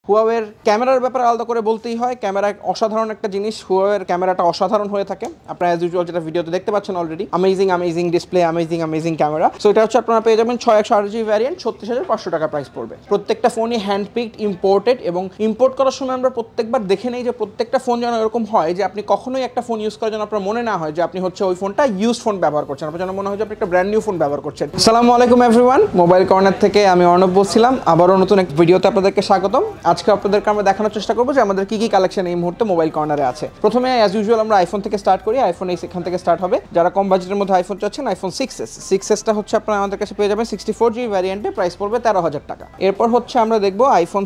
হুয়াওয়ের ক্যামেরার ব্যাপারে আলাদা করে বলতেই হয়, ক্যামেরা অসাধারণ একটা জিনিস। হুয়াওয়ের ক্যামেরাটা অসাধারণ হয়ে থাকে, আপনারা অ্যাজ ইউজুয়াল যেটা ভিডিওতে দেখতে পাচ্ছেন already. Amazing display, amazing camera. So এটা হচ্ছে আপনারা পেয়ে যাবেন 6/128GB ভ্যারিয়েন্ট, 36,500 টাকা প্রাইস পড়বে। প্রত্যেকটা ফোনই হ্যান্ড পিকড, ইম্পোর্টেড, এবং ইম্পোর্ট করার সময় আমরা প্রত্যেকবার দেখে নেই যে প্রত্যেকটা ফোন যেন এরকম হয় যে আপনি কখনোই একটা ফোন ইউজ করার জন্য আপনার মনে না হয় যে আপনি হচ্ছে ওই ফোনটা ইউজ ফোন ব্যবহার করছেন, আপনার যেন মনে হয় যে আপনি একটা ব্র্যান্ড নিউ ফোন ব্যবহার করছেন। আসসালামু আলাইকুম এভরিওয়ান, মোবাইল কর্নার থেকে আমি অর্ণব বলছিলাম। আবারও নতুন এক ভিডিওতে আপনাদেরকে স্বাগতম। আজকে আপনাদেরকে আমরা দেখানোর চেষ্টা করবো যে আমাদের কি কালেকশন এই মুহূর্তে মোবাইল কর্নারে আছে। প্রথমে অ্যাজ ইউজুয়াল আমরা আইফোন থেকে স্টার্ট করি। আইফোন এই এখান থেকে স্টার্ট হবে। যারা কম বাজেটের মধ্যে আইফোন চাচ্ছেন, আইফোন 6s টা হচ্ছে আপনারা আমাদের কাছে পেয়ে যাবেন 64GB ভ্যারিয়েন্টে, প্রাইস পড়বে 13,000 টাকা। এরপর হচ্ছে আমরা দেখবো আইফোন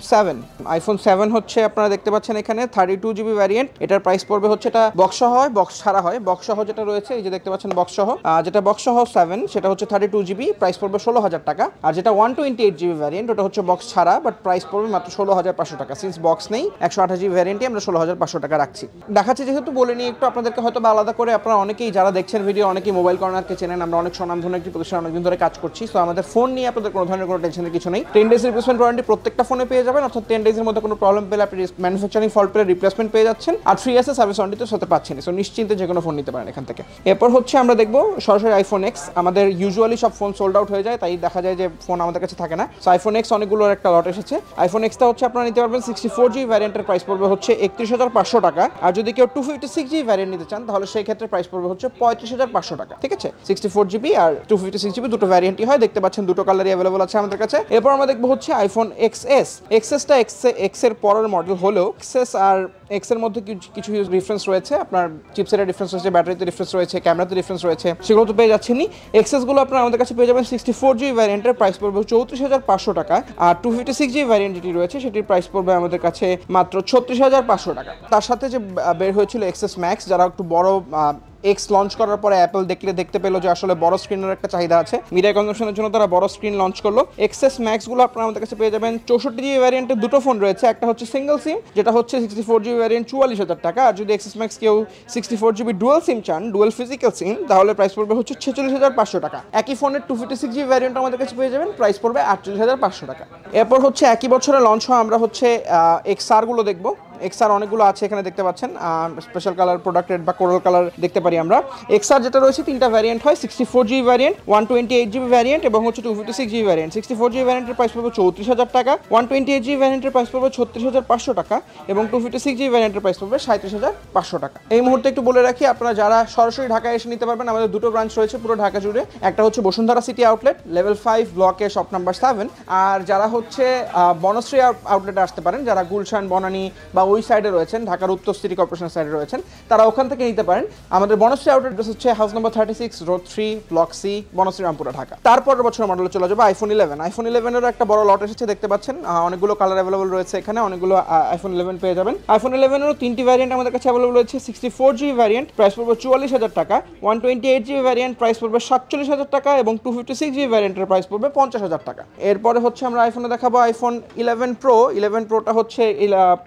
7 হচ্ছে আপনারা দেখতে পাচ্ছেন এখানে 32GB ভ্যারিয়েন্ট, এটার প্রাইস পড়বে হচ্ছে, এটা বক্স সহ হয়, বক্স ছাড়া হয়। বক্স সহ যেটা রয়েছে এই যে দেখতে পাচ্ছেন বক্স সহ, যেটা বক্স সহ 7 সেটা হচ্ছে 32GB, প্রাইস পড়বে 16,000 টাকা। আর যেটা 128GB ভ্যারিয়েন্ট ওটা হচ্ছে বক্স ছাড়া, বাট প্রাইস পড়বে মাত্র 16,500 টাকা। সিন্স বক্স নেই, 128GB ভ্যারিয়েন্টে আমরা 16,500 টাকা রাখছি। দেখাচ্ছি যেহেতু বলে নিই একটু আপনাদেরকে, হয়তো বা আলাদা করে আপনারা অনেকেই যারা দেখছেন ভিডিও, অনেকেই মোবাইল কর্নারকে চেনেন। আমরা অনেক স্বনামধন্য একটি প্রতিষ্ঠান, অনেকদিন ধরে কাজ করছি। সো আমাদের ফোন নিয়ে আপনাদের কোনো ধরনের কোনো টেনশনের কিছু নেই। 10 days রিপ্লেসমেন্ট ওয়ারেন্টি প্রত্যেকটা ফোনে পেয়ে যাবেন, অর্থাৎ 10 days এর মধ্যে কোনো প্রবলেম পেলে আপনি ম্যানুফ্যাকচারিং ফল্ট পেলে রিপ্লেসমেন্ট পেয়ে যাচ্ছেন। আর 3 years সার্ভিস ওয়ারেন্টিতে সাথে পাচ্ছেন। সো নিশ্চিন্তে যে কোনো ফোন নিতে পারেন এখান থেকে। এরপর হচ্ছে আমরা দেখবো সরাসরি আইফোন এক্স। আমাদের ইউজুয়ালি সব ফোন সোল্ড আউট হয়ে যায়, তাই দেখা যায় যে ফোন আমাদের কাছে থাকে না। সো আইফোন এক্স অনেকগুলোর একটা লট এসেছে। আইফোন এক্সটা হচ্ছে আপনারা নিতে পারবেন 64GB ভ্যারিয়েন্টের, প্রাইস পড়বে হচ্ছে 31,500 টাকা। আর যদি কেউ 256GB ভ্যারিয়েন্ট নিতে চান তাহলে সেই ক্ষেত্রে প্রাইস পড়বে হচ্ছে 35,500 টাকা। ঠিক আছে, 64GB আর 256GB দুটো ভ্যারিয়েন্টই হয়, দেখতে পাচ্ছেন দুটো কালারই অ্যাভেলেবল আছে আমাদের কাছে। এরপর আমরা দেখবো হচ্ছে আইফোন এক্সএসটা এক্স এর পরের মডেল হলেও এক্সএস আর এক্স এর মধ্যে কিছু ডিফারেন্স রয়েছে। আপনার চিপসেটের ডিফারেন্স রয়েছে, ব্যাটারিতে ডিফারেন্স রয়েছে, ক্যামেরাতে ডিফারেন্স রয়েছে, সেগুলো তো পেয়ে যাচ্ছেনই। এক্সএস গুলো আপনারা আমাদের কাছে পেয়ে যাবেন 64GB ভ্যারিয়েন্টের, প্রাইস পড়বে 34,500 টাকা। আর 256GB ভ্যারিয়েন্ট যেটি রয়েছে সেটির প্রাইস পড়বে আমাদের কাছে মাত্র 36,500 টাকা। তার সাথে যে বের হয়েছিল এক্সএস ম্যাক্স, যারা একটু বড় এক্স লঞ্চ করার পরে অ্যাপল দেখতে পেলো যে আসলে বড় স্ক্রিনের একটা চাহিদা আছে, মিডিয়া কনজাম্পশনের জন্য তারা বড় স্ক্রিন লঞ্চ করলো। এক্সএস ম্যাক্স গুলো আপনারা আমাদের কাছে পেয়ে যাবেন 64GB ভ্যারিয়েন্টের দুটো ফোন রয়েছে। একটা হচ্ছে সিঙ্গেল সিম, যেটা হচ্ছে 64GB ভ্যারিয়েন্ট 44,000 টাকা। আর যদি এক্সএস ম্যাক্স কেউ 64GB ডুয়াল সিম চান, ডুয়াল ফিজিক্যাল সিম, তাহলে প্রাইস পড়বে হচ্ছে 46,500 টাকা। একই ফোনের 256GB ভ্যারিয়েন্ট আমাদের কাছে পেয়ে যাবেন, প্রাইস পড়বে 48,500 টাকা। এরপর হচ্ছে একই বছরে লঞ্চ হওয়া আমরা হচ্ছে এক্সআর গুলো দেখবো। এক্সআর অনেকগুলো আছে এখানে দেখতে পাচ্ছেন, স্পেশাল কালার, প্রোডাক্ট রেড বা কোরাল কালার দেখতে পারি আমরা। এক্সআর যেটা রয়েছে তিনটা ভ্যারিয়েন্ট হয়, 64GB ভ্যারিয়েন্ট, 128GB ভ্যারিয়েন্ট এবং হচ্ছে 256GB ভ্যারিয়েন্ট। 64GB ভ্যারিয়েন্টের প্রাইস পড়বে 34,000 টাকা, 128GB ভ্যারিয়েন্টের প্রাইস পড়বে 36,500 টাকা এবং 256GB ভ্যারিয়েন্টের প্রাইস পড়বে 37,500 টাকা। এই মুহূর্তে একটু বলে রাখি, আপনারা যারা সরাসরি ঢাকায় এসে নিতে পারবেন, আমাদের দুটো ব্রাঞ্চ রয়েছে পুরো ঢাকা জুড়ে। একটা হচ্ছে বসুন্ধরা সিটি আউটলেট, লেভেল 5 ব্লকে শপ নাম্বার 7। আর যারা হচ্ছে বনশ্রী আউটলেটে আসতে পারেন, যারা গুলশান, বনানী বা ওই সাইডে রয়েছেন, ঢাকার উত্তর সিটি কর্পোরেশন সাইডে রয়েছেন, তারা ওখান থেকে নিতে পারেন। আমাদের বনশ্রী আউটলেট হচ্ছে house number 36, road 3, block C, Banasree Rampura, Dhaka. তারপরের বছর মডেলে চলে যাবে আইফোন 11। আইফোন 11 এর একটা বড় লট এসেছে, দেখতে পাচ্ছেন অনেকগুলো কালার অ্যাভেলেবল রয়েছে এখানে, অনেকগুলো আইফোন 11 পেয়ে যাবেন। আইফোন 11 এরও তিনটি ভ্যারিয়েন্ট আমাদের কাছে অ্যাভেলেবল রয়েছে। 64GB ভ্যারিয়েন্ট, প্রাইস পড়বে 44,000 টাকা, 128GB ভ্যারিয়েন্ট, প্রাইস পড়বে 47,000 টাকা এবং 256GB ভ্যারিয়েন্টের প্রাইস পড়বে 50,000 টাকা। এরপরে হচ্ছে আমরা আইফোনে দেখাবো আইফোন 11 প্রো। 11 প্রোটা হচ্ছে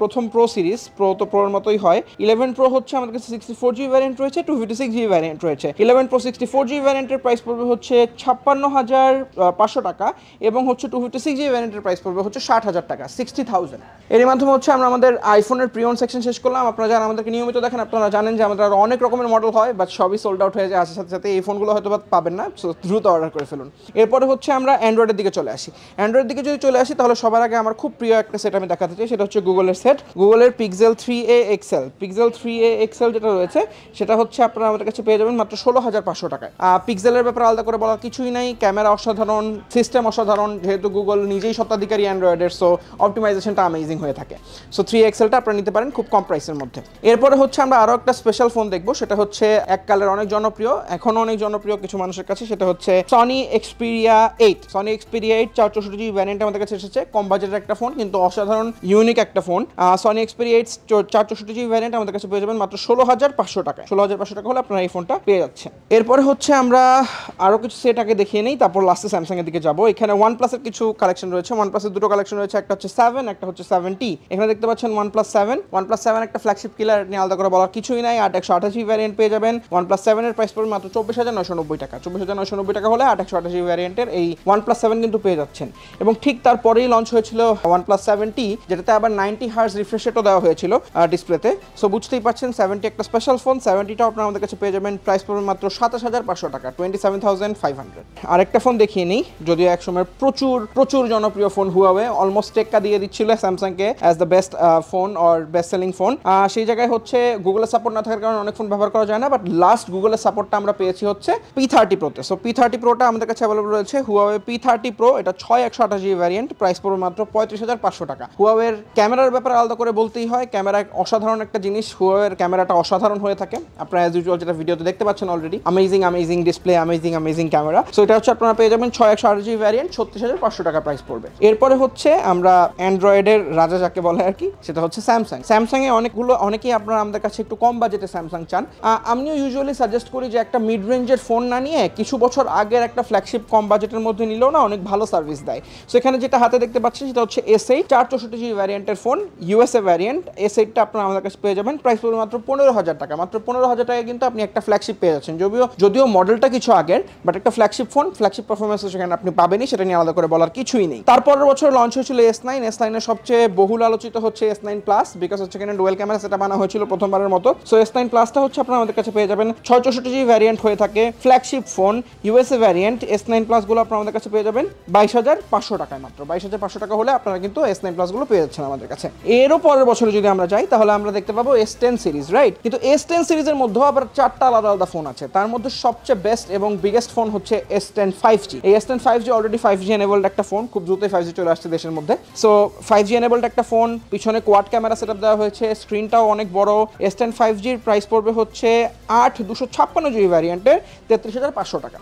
প্রথম প্রো সিরিজ, প্রো তো প্রোর মতোই হয়। 11 প্রো হচ্ছে আমাদের কাছে 64GB ভ্যারিয়েন্ট রয়েছে, 256GB ভ্যারিয়েন্ট রয়েছে। 11 প্রো 64GB ভ্যারিয়েন্টের প্রাইস পড়বে হচ্ছে 56,500 টাকা এবং হচ্ছে 256GB ভ্যারিয়েন্টের প্রাইস পড়বে হচ্ছে 60,000 টাকা, 60,000। এর মাধ্যমে হচ্ছে আমরা আমাদের আইফোনের প্রিয়ন সেকশন শেষ করলাম। আপনারা যারা আমাদেরকে নিয়মিত দেখেন আপনারা জানেন যে আমাদের আরো অনেক রকমের মডেল হয়, বাট সবই সোল্ড আউট হয়ে যায়। আসার সাথে সাথে এই ফোনগুলো হয়তো পাবেন না, দ্রুত অর্ডার করে ফেলুন। এরপরে হচ্ছে আমরা অ্যান্ড্রয়েডের দিকে চলে আসি। অ্যান্ড্রয়েড দিকে যদি চলে আসি তাহলে সবার আগে আমার খুব প্রিয় একটা সেট আমি দেখাতে চাই, সেটা হচ্ছে গুগলের সেট, গুগলের pixel 3a XL। Pixel 3a XL যেটা রয়েছে সেটা হচ্ছে আপনারা আমাদের কাছে পেয়ে যাবেন মাত্র 16,500 টাকায়। পিক্সেলের ব্যাপারে আলাদা করে বলার কিছুই নাই, ক্যামেরা অসাধারণ, সিস্টেম অসাধারণ, যেহেতু গুগল নিজেই স্বত্বাধিকারী অ্যান্ড্রয়েডের, সো অপটিমাইজেশনটা অ্যামেজিং হয়ে থাকে। সো 3a XLটা আপনারা নিতে পারেন খুব কম প্রাইসের মধ্যে। এরপরে হচ্ছে আমরা আরও একটা স্পেশাল ফোন দেখবো, সেটা হচ্ছে এককালের অনেক জনপ্রিয়, এখনও অনেক জনপ্রিয় কিছু মানুষের কাছে, সেটা হচ্ছে Sony Xperia 8। Sony Xperia 8 64GB variant আমাদের কাছে এসেছে। কম বাজেটের একটা ফোন, কিন্তু অসাধারণ ইউনিক একটা ফোন। সনি এক্সপেরি 8 464 জিবি ভ্যারিয়েন্ট আমাদের কাছে পেয়ে যাবেন মাত্র 16,500 টাকায়। 16,500 টাকা হলে আপনারা এই ফোনটা পেয়ে যাচ্ছেন। এরপরে হচ্ছে আমরা আরো কিছু সেট আগে দেখিয়ে নেই, তারপর লাস্টে স্যামসাং এর দিকে যাবো। এখানে OnePlus এর কিছু কালেকশন রয়েছে। OnePlus এর দুটো কালেকশন রয়েছে, একটা হচ্ছে 7, একটা হচ্ছে 7T। এখানে দেখতে পাচ্ছেন OnePlus 7 একটা ফ্ল্যাগশিপ কিলার নিয়ে আলাদা করে বলার কিছুই নাই। 8/128 ভ্যারিয়েন্ট পেয়ে যাবেন। OnePlus 7 এর প্রাইস পড়বে মাত্র 24,990 টাকা। 24,990 টাকা হলে 8/128 ভ্যারিয়েন্টের এই OnePlus 7 কিন্তু পেয়ে যাচ্ছেন। এবং ঠিক তারপরেই লঞ্চ হয়েছিল OnePlus 7T, যেটাতে আবার 90 হার্জ রিফ্রেশ রেটও দেওয়া হয়েছিল ডিসপ্লেতে। সো বুঝতেই পারছেন 7T একটা স্পেশাল ফোন। 7Tটাও আপনারা আমাদের কাছে পেয়ে যাবেন, প্রাইস পড়বে মাত্র 27,500 টাকা, 27,500। আরেকটা ফোন দেখিয়ে নিই, যদিও একসময় প্রচুর জনপ্রিয় ফোন হুয়াওয়ে অলমোস্ট টেক্কা দিয়ে দিচ্ছিল স্যামসাংকে as the best phone or best selling phone. সেই জায়গায় হচ্ছে গুগলের সাপোর্ট না থাকার কারণে অনেক ফোন ব্যবহার করা যায় না, বাট লাস্ট গুগলের সাপোর্টটা আমরা পেয়েছি হচ্ছে P30 Proতে। সো P30 Proটা আমাদের কাছে অ্যাভেলেবল রয়েছে। হুয়াওয়ে P30 Pro, এটা 6/128 ভ্যারিয়েন্ট, প্রাইস পড়বে মাত্র 35,500 টাকা। হুয়াওয়ের ক্যামেরার ব্যাপারে আলাদা করে বলতেই হয়, ক্যামেরা অসাধারণ একটা জিনিস। হুয়াওয়ের ক্যামেরাটা অসাধারণ হয়ে থাকে, আপনারা অ্যাজ ইউজুয়াল যেটা ভিডিওতে দেখতে পাচ্ছেন already. Amazing display, amazing camera. So এটা হচ্ছে আপনারা পেয়ে যাবেন 6/128 ভ্যারিয়েন্ট, 36,500 টাকা প্রাইস পড়বে। এরপরে হচ্ছে আমরা অ্যান্ড্রয়েডের রাজা যাকে বলে আর কি, সেটা হচ্ছে স্যামসাং এ অনেকেই আপনারা আমাদের কাছে একটু কম বাজেটে স্যামসাং চান। আমিও ইউজুয়ালি সাজেস্ট করি যে একটা মিড রেঞ্জের ফোন না নিয়ে কিছু বছর আগের একটা ফ্ল্যাগশিপ কম বাজেটের মধ্যে নিলেও না অনেক ভালো সার্ভিস দেয়। সো এখানে যেটা হাতে দেখতে পাচ্ছেন সেটা হচ্ছে S8 464 ভ্যারিয়েন্টের ফোন, ইউএসএ ভ্যারিয়েন্ট। S8টা আপনারা আমাদের কাছে পেয়ে যাবেন, প্রাইস পড়বে মাত্র 15,000 টাকা। মাত্র 15,000 টাকায় কিন্তু আপনি একটা ফ্ল্যাগশিপ পেয়ে যাচ্ছেন। যদিও মডেলটা কিছু আগের, বাট একটা ফ্ল্যাগশিপ ফোন, ফ্ল্যাগশিপ পারফরমেন্স সেখানে আপনি পাবেনই, সেটা নিয়ে আলাদা করে বলার কিছুই নেই। তারপরের বছর লঞ্চ হয়েছিল S9 এর সবচেয়ে বহুল আলোচিত হচ্ছে S9 প্লাস, বিকজ হচ্ছে এখানে ডুয়েল ক্যামেরা সেটা বানা হয়েছিল প্রথমবারের মতো। সো S9 প্লাসটা হচ্ছে আপনারা আমাদের কাছে পেয়ে যাবেন 664 ভ্যারিয়েন্ট হয়ে থাকে, flagship phone, USA variant. S9 plus গুলো আপনারা আমাদের কাছে পেয়ে যাবেন 22,500 টাকায়। মাত্র 22,500 টাকা হলে আপনারা কিন্তু S9 প্লাস গুলো পেয়ে যাচ্ছেন আমাদের কাছে। এরও পরের বছরে যদি আমরা যাই তাহলে আমরা দেখতে পাবো S10 সিরিজ, রাইট? কিন্তু S10 সিরিজের মধ্যেও আবার 4টা আলাদা ফোন আছে। তার মধ্যে সবচেয়ে বেস্ট এবং বিগেস্ট ফোন হচ্ছে S10 5G। এই S10 5G already 5G enabled একটা ফোন, খুব দ্রুতই 5G চলে আসছে দেশের মধ্যে। সো 5G এনেবলড একটা ফোন, পিছনে কোয়াড ক্যামেরা সেটআপ দেওয়া হয়েছে, স্ক্রিনটাও অনেক বড়। S10 5Gর প্রাইস পড়বে হচ্ছে 8/256 ভ্যারিয়েন্টের 33,500 টাকা।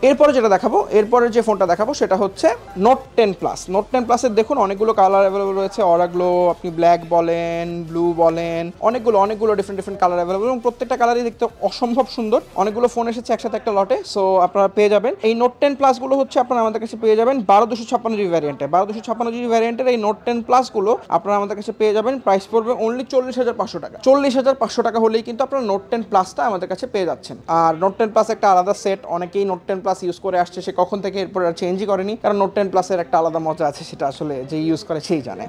এরপরে যে ফোনটা দেখাবো সেটা হচ্ছে Note 10 Plus। Note 10 Plus এর দেখুন অনেকগুলো কালার অ্যাভেলেবল রয়েছে, অরা গ্লো, আপনি ব্ল্যাক বলেন, ব্লু বলেন, অনেকগুলো ডিফারেন্ট কালার অ্যাভেলেবল এবং প্রত্যেকটা কালারই দেখতে অসম্ভব সুন্দর। অনেকগুলো ফোন এসেছে একসাথে একটা লটে, সো আপনারা পেয়ে যাবেন। এই Note 10 Plus গুলো হচ্ছে আপনারা আমাদের কাছে পেয়ে যাবেন 12/256 ভ্যারিয়েন্টে। 12/256 ভ্যারিয়েন্টের এই Note 10 Plus গুলো আপনারা আমাদের কাছে পেয়ে যাবেন, প্রাইস পড়বে অনলি 40,500 টাকা। 40,500 টাকা হলেই কিন্তু আপনারা Note 10 Plusটা আমাদের কাছে পেয়ে যাচ্ছেন। আর Note 10 Plus একটা আলাদা সেট, অনেকেই Note 10 Plus ইউজ করে আসছে, সে কখন থেকে এরপর আর চেঞ্জই করেনি, কারণ Note 10 Plus এর একটা আলাদা মজা আছে, সেটা আসলে যে ইউজ করে সেই জানে।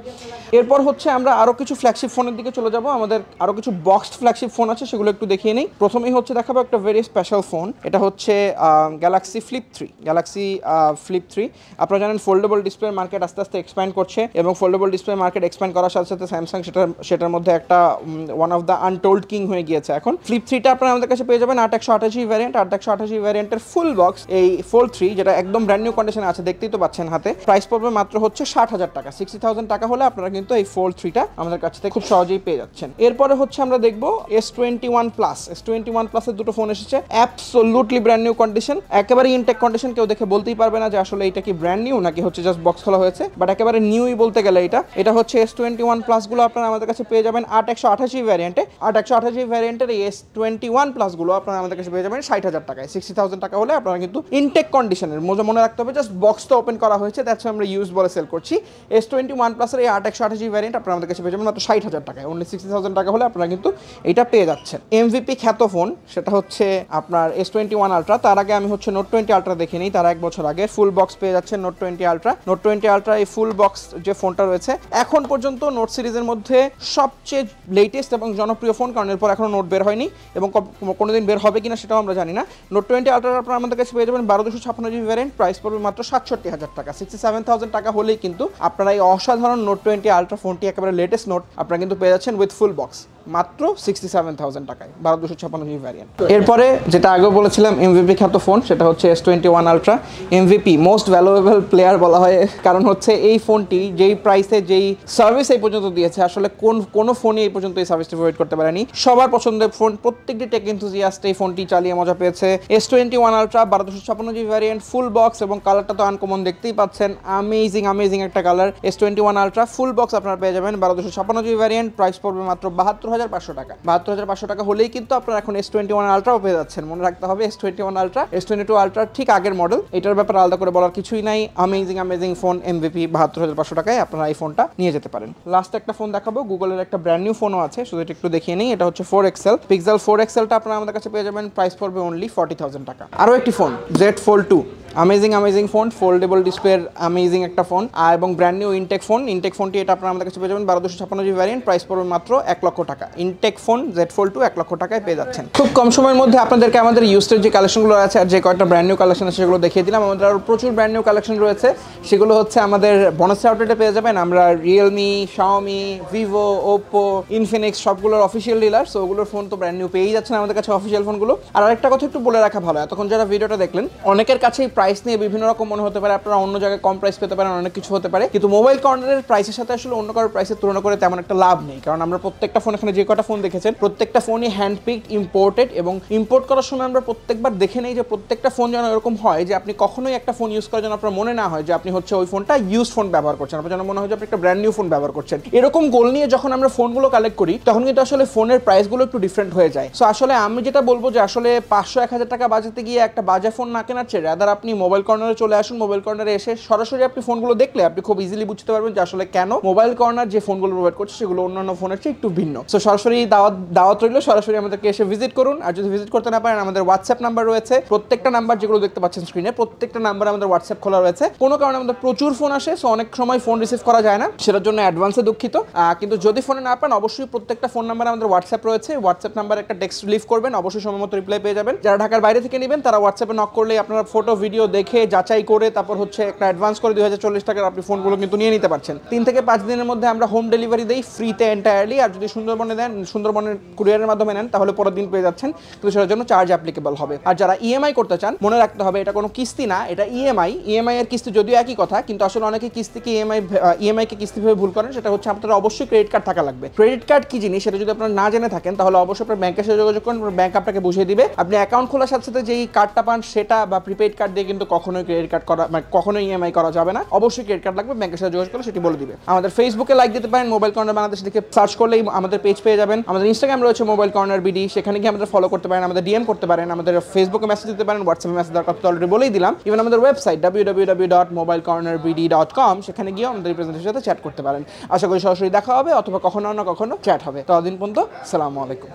এরপর হচ্ছে আমরা আরো কিছু ফ্ল্যাগশিপ ফোনের দিকে চলে যাব। আমাদের আরো কিছু বক্সড ফ্ল্যাগশিপ ফোন আছে, সেগুলো একটু দেখিয়ে নেই। প্রথমেই হচ্ছে দেখাবো একটা ভেরি স্পেশাল ফোন, এটা হচ্ছে গ্যালাক্সি ফ্লিপ 3। আপনারা জানেন ফোল্ডেবল ডিসপ্লের মার্কেট আস্তে আস্তে এক্সপ্যান্ড করছে, এবং ফোল্ডেবল ডিসপ্লে মার্কেট এক্সপ্যান্ড করার সাথে সাথে স্যামসাং সেটার মধ্যে একটা one of the untold king হয়ে গিয়েছে এখন। ফ্লিপ 3টা আপনারা আমাদের কাছে পেয়ে যাবেন 8/128 ভ্যারিয়েন্ট। 8/128 ভ্যারিয়েন্টের ফুল বক্স এই ফোল্ড 3, যেটা একদম ব্র্যান্ড নিউ কন্ডিশনে আছে, দেখতেই তো পাচ্ছেন হাতে। প্রাইস পড়বে মাত্র হচ্ছে 60,000 টাকা। 60,000 টাকা হলে আপনারা কিন্তু এই ফোল্ড 3টা আমাদের কাছ থেকে খুব সহজেই পেয়ে যাচ্ছেন। এরপরে হচ্ছে আমরা দেখবো S21 Plus। S21 Plus এর দুটো ফোন এসেছে, অ্যাবসোলুটলি ব্র্যান্ড নিউ কন্ডিশন, একেবারে ইনটেক কন্ডিশন। কেউ দেখে বলতেই পারবে না যে আসলে এটা কি ব্র্যান্ড নিউ নাকি হচ্ছে জাস্ট বক্স খোলা হয়েছে, বাট একেবারে নিউই বলতে গেলে এটা হচ্ছে S21 Plus গুলো আপনারা আমাদের কাছে পেয়ে যাবেন 8/128 ভ্যারিয়েন্টে। 8/128 ভ্যারিয়েন্টের এই S21 Plus গুলো আপনারা আমাদের কাছে পেয়ে যাবেন 60,000 টাকায়। 60,000 টাকা হলে আপনারা কিন্তু ইনটেক কন্ডিশনের, মনে রাখতে হবে জাস্ট বক্সটা ওপেন করা হয়েছে, দ্যাটস আমরা ইউজ বলে সেল করছি। S21 Plus এর এই 8/128 ভ্যারিয়েন্ট আপনারা আমাদের কাছে পেয়ে যাবেন মাত্র 60,000 টাকায়। অনলি 60,000 টাকা হলে আপনারা কিন্তু এটা পেয়ে যাচ্ছেন। MVP খ্যাত ফোন সেটা হচ্ছে আপনার S21 Ultra। তার আগে আমি হচ্ছে Note 20 Ultra দেখে নিই, তার এক বছর আগে ফুল বক্স পেয়ে যাচ্ছেন Note 20 Ultra। Note 20 Ultra এই ফুল বক্স যে ফোনটা রয়েছে এখন পর্যন্ত নোট সিরিজের মধ্যে সবচেয়ে লেটেস্ট এবং জনপ্রিয় ফোন, কারণ এরপর এখনো নোট বের হয়নি এবং কোনোদিন বের হবে কিনা সেটাও আমরা জানি না। Note 20 Ultra আপনারা আমাদের কাছে পেয়ে যাবেন 12/256 ভ্যারিয়েন্ট, প্রাইস পড়বে মাত্র 67,000 টাকা। 67,000 টাকা হলেই কিন্তু আপনারা এই অসাধারণ Note 20 Ultra ফোনটি, একেবারে লেটেস্ট নোট, আপনারা কিন্তু পেয়ে যাচ্ছেন উইথ ফুল বক্স। মাত্র 67,000 টাকায় 12256 জিবি ভ্যারিয়েন্ট। এরপরে যেটা আগেও বলেছিলাম এমভিপি খ্যাত ফোন, সেটা হচ্ছে S21 ultra. MVP most valuable player বলা হয়, কারণ হচ্ছে এই ফোনটি যেই প্রাইসে যেই সার্ভিস এই পর্যন্ত দিয়েছে, আসলে কোনো ফোনই এই পর্যন্ত এই সার্ভিসটি প্রোভাইড করতে পারেনি। সবার পছন্দের ফোন, প্রত্যেকটি টেক এনথুজিয়াস্ট এই ফোনটি চালিয়ে মজা পেয়েছে। S21 ultra 12256 GB variant, full box, এবং কালারটা তো আনকমন দেখতেই পাচ্ছেন, আমেজিং একটা colour. S21 ultra full box আপনারা পেয়ে যাবেন 12256 জিবি ভ্যারিয়েন্ট, প্রাইস পড়বে মাত্র 72,500 টাকা। 72,500 টাকা হলেই কিন্তু আপনারা এখন S21 আলট্রাও পেয়ে যাচ্ছেন। মনে রাখতে হবে S21 আলট্রা S22 আলট্রার ঠিক আগের মডেল, এটার ব্যাপারে আলাদা করে বলার কিছুই নাই। আমেজিং ফোন এমভিপি 72,500 টাকায় আপনারা এই ফোনটা নিয়ে যেতে পারেন। লাস্ট একটা ফোন দেখাবো, গুগলের একটা ব্র্যান্ড নিউ ফোনও আছে, শুধু এটা একটু দেখিয়ে নিই। এটা হচ্ছে 4XL পিক্সেল 4XLটা আপনারা আমাদের কাছে পেয়ে যাবেন, প্রাইস পড়বে অনলি 40,000 টাকা। আরও একটি phone Z Fold 2, amazing phone, foldable ডিসপ্লের আমেজিং একটা ফোন, এবং ব্র্যান্ড নিউ ইনটেক ফোনটি এটা আপনারা আমাদের কাছে পেয়ে যাবেন 12256 জিবি ভ্যারিয়েন্ট, প্রাইস পড়বে মাত্র 1 লক্ষ টাকা। ইনটেক ফোন Z Fold 2 1 লক্ষ টাকায় পেয়ে যাচ্ছেন। খুব কম সময়ের মধ্যে আপনাদেরকে আমাদের ইউজড যে কালেকশনগুলো আছে আর যে কয়েকটা ব্র্যান্ড নিউ কালেকশন আছে সেগুলো দেখিয়ে দিলাম। আমাদের আরও প্রচুর ব্র্যান্ড নিউ কালেকশন রয়েছে, সেগুলো হচ্ছে আমাদের বনাসরী আউটলেটে পেয়ে যাবেন। আমরা Realme, Xiaomi, Vivo, Oppo, Infinix সবগুলোর অফিসিয়াল ডিলার, সো ওগুলোর ফোন তো ব্র্যান্ড নিউ পেয়েই যাচ্ছেন আমাদের কাছে অফিসিয়াল ফোনগুলো। আর আরেকটা কথা একটু বলে রাখা ভালো, এতক্ষণ যারা ভিডিওটা দেখলেন অনেকের কাছেই প্রাইস নিয়ে বিভিন্ন রকম মনে হতে পারে, আপনারা অন্য জায়গায় কম প্রাইস পেতে পারেন, অনেক কিছু হতে পারে, কিন্তু মোবাইল কর্নারের প্রাইসের সাথে আসলে অন্য কারোর প্রাইসের তুলনা করে তেমন একটা লাভ নেই। কারণ আমরা প্রত্যেকটা ফোন, এখানে যে কটা ফোন দেখেছেন প্রত্যেকটা ফোনই হ্যান্ডপিকড, ইম্পোর্টেড, এবং ইম্পোর্ট করার সময় আমরা প্রত্যেকবার দেখে নেই যে প্রত্যেকটা ফোন যেন এরকম হয় যে আপনি কখনোই একটা ফোন ইউজ করার জন্য আপনার মনে না হয় যে আপনি হচ্ছে ওই ফোনটা ইউজ ফোন ব্যবহার করছেন, আপনার যেন মনে হয় যে আপনি একটা ব্র্যান্ড নিউ ফোন ব্যবহার করছেন। এরকম গোল নিয়ে যখন আমরা ফোনগুলো কালেক্ট করি তখন কিন্তু আসলে ফোনের প্রাইসগুলো একটু ডিফারেন্ট হয়ে যায়। সো আসলে আমি যেটা বলবো যে আসলে 500-1000 টাকা বাজেতে গিয়ে একটা বাজে ফোন না কেনার চেয়ে রাদার আপনি মোবাইল কর্নারে চলে আসুন। মোবাইল কর্নারে এসে সরাসরি আপনি ফোনগুলো দেখলে আপনি খুব ইজিলি বুঝতে পারবেন যে আসলে কেন মোবাইল কর্নার যে ফোনগুলো প্রোভাইড করছে সেগুলো অন্যান্য ফোনের চেয়ে একটু ভিন্ন। সো সরাসরি দাওয়াত রইল, সরাসরি আমাদেরকে এসে ভিজিট করুন। আর যদি ভিজিট করতে না পারেন, আমাদের হোয়াটসঅ্যাপ নাম্বার রয়েছে, প্রত্যেকটা নাম্বার যেগুলো দেখতে পাচ্ছেন স্ক্রিনে, প্রত্যেকটা নাম্বার আমাদের হোয়াটসঅ্যাপ খোলা রয়েছে। কোনো কারণে আমাদের প্রচুর ফোন আসে, সো অনেক সময় ফোন রিসিভ করা যায় না, সেটার জন্য অ্যাডভান্সে দুঃখিত। কিন্তু যদি ফোনে না পান, অবশ্যই প্রত্যেকটা ফোন নাম্বারে আমাদের হোয়াটসঅ্যাপ রয়েছে, হোয়াটসঅ্যাপ নাম্বারে একটা টেক্সট লিভ করবেন, অবশ্যই সময় মতো রিপ্লাই পেয়ে যাবেন। যারা ঢাকার বাইরে থেকে নেবেন তারা হোয়াটসঅ্যাপে নক করলেই আপনারা ফটো ভিডিও দেখে যাচাই করে তারপর হচ্ছে একটা অ্যাডভান্স করে 2040 টাকার আপনি ফোনগুলো কিন্তু নিয়ে নিতে পারছেন। 3 থেকে 5 দিনের মধ্যে আমরা হোম ডেলিভারি দেই ফ্রিতে এন্টায়ারলি। আর যদি সুন্দরবনে দেন, সুন্দরবনের কুরিয়ারের মাধ্যমে নেন, তাহলে পরের দিন পেয়ে যাচ্ছেন, কিন্তু সেটার জন্য চার্জ অ্যাপ্লিকেবল হবে। আর যারা ইএমআই করতে চান, মনে রাখতে হবে এটা কোনো কিস্তি না, এটা ইএমআই। ইএমআই এর কিস্তি যদিও একই কথা, কিন্তু আসলে অনেকে কিস্তিকে ইএমআই কে কিস্তি ভেবে ভুল করেন। সেটা হচ্ছে আপনাদের অবশ্যই ক্রেডিট কার্ড থাকা লাগবে। ক্রেডিট কার্ড কি জিনিস সেটা যদি আপনারা না জেনে থাকেন, তাহলে অবশ্যই আপনার ব্যাংকের সাথে যোগাযোগ করুন, ব্যাংক আপনাকে বুঝিয়ে দিবে। আপনি অ্যাকাউন্ট খোলার সাথে সাথে যেই কার্ডটা পান সেটা বা প্রিপেইড কার্ড দিয়ে কিন্তু কখনোই ক্রেডিট কার্ড করা, মানে কখনোই ইএমআই করা যাবে না। অবশ্যই ক্রেডিট কার্ড লাগবে, ব্যাংকের সাথে যোগাযোগ করলে সেটি বলে দিবে। আমাদের ফেসবুকে লাইক দিতে পারেন, মোবাইল কর্নার বাংলাদেশ লিখে সার্চ করলেই আমাদের পেজ পেয়ে যাবেন। আমাদের ইনস্টাগ্রাম রয়েছে মোবাইল কর্নার বিডি, সেখানে গিয়ে আমাদের ফলো করতে পারেন, আমাদের ডিএম করতে পারেন, আমাদের ফেসবুকে মেসেজ দিতে পারেন, হোয়াটসঅ্যাপে মেসেজ দেওয়ার কথা অলরেডি বলেই দিলাম। ইভেন আমাদের ওয়েবসাইট www.mobilecornerbd.com, সেখানে গিয়ে আমাদের রিপ্রেজেন্টেটিভের সাথে চ্যাট করতে পারেন। আশা করি সরাসরি দেখা হবে অথবা কখনো না কখনো চ্যাট হবে। ততদিন পর্যন্ত আসসালামু আলাইকুম।